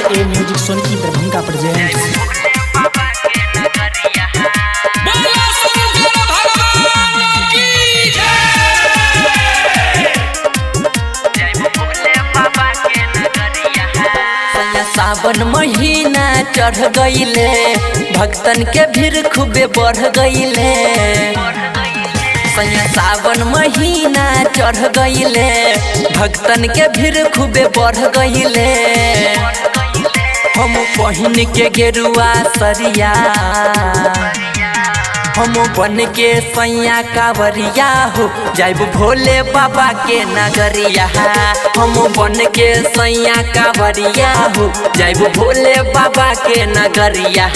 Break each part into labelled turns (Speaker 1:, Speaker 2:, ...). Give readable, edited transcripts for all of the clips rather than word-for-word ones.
Speaker 1: RLA music Sonki Darbhanga presents.
Speaker 2: Sawan महीना चढ़ गईले, भक्तन के भीड़ खूबे बढ़ गईले। सावन महीना चढ़ गईले, भक्तन के भीड़ खूबे बढ़ गईले। हम पहिन के गेरुआ सरिया, हम बन के सैया कांवरिया हो जाइब भोले बाबा के नगरिया। हम बन के सैया कांवरिया हो जाइब भोले बाबा के नगरिया।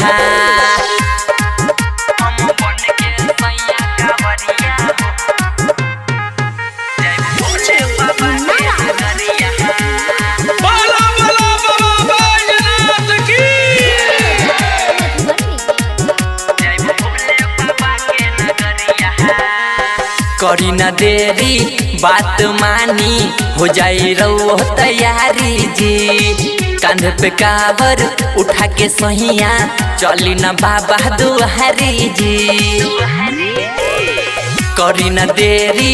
Speaker 2: करी न देरी बात मानी, हो जाई रहो तैयारी जी। कांधे पे कावर उठा के सहिया चली न बाबा दुआरी जी। करी न देरी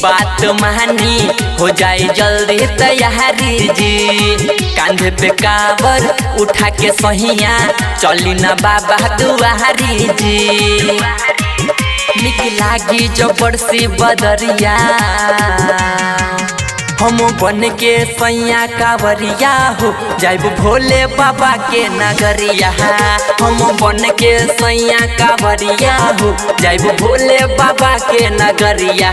Speaker 2: बात मानी, हो जाई जल्दी तैयारी जी। कांधे पे कावर उठा के सहिया चली न बाबा दुआरी जी। निक लागी जबर से बदरिया, हम बन के सैया कांवरिया हो जाइब भोले बाबा के नगरिया। हम बन के सैया कांवरिया हो जाइब भोले बाबा के नगरिया।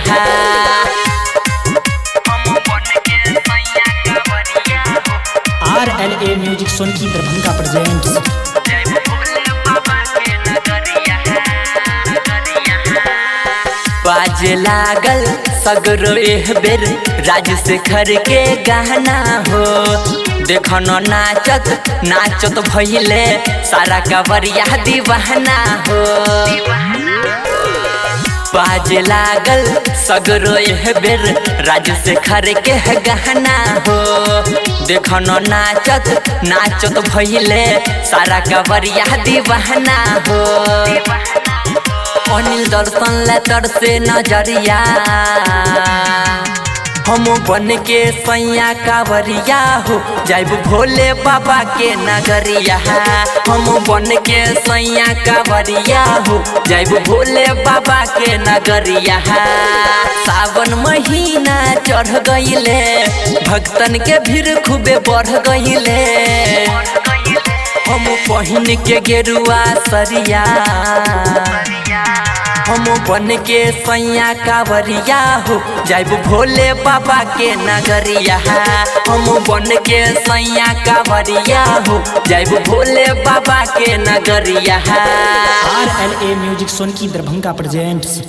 Speaker 1: RLA music Sonki Darbhanga presents.
Speaker 2: बाजे लागल सगरो एह बेर राजशेखर के गाना हो। देखो न नाचत भइले सारा कांवरिया दीवाना हो। बाजे लागल सगरो एह बेर राजशेखर के गाना हो। देखो न नाचत भइले सारा कांवरिया दीवाना हो। अनिल दर्शन लेतर से नजरिया, हम बन के सैया कांवरिया हो जाइब भोले बाबा के नगरिया। हम बन के सैया कांवरिया हो जाइब भोले बाबा के नगरिया। सावन महीना चढ़ गईले, भक्तन के भीड़ खूबे बढ़ गईले। हम पहिन के गेरुआ सरिया, हम बन के सैया कांवरिया हो जाइब भोले बाबा के नगरिया। हम बन के सैया कांवरिया हो जाइब भोले बाबा के नगरिया।
Speaker 1: RLA music Sonki Darbhanga presents.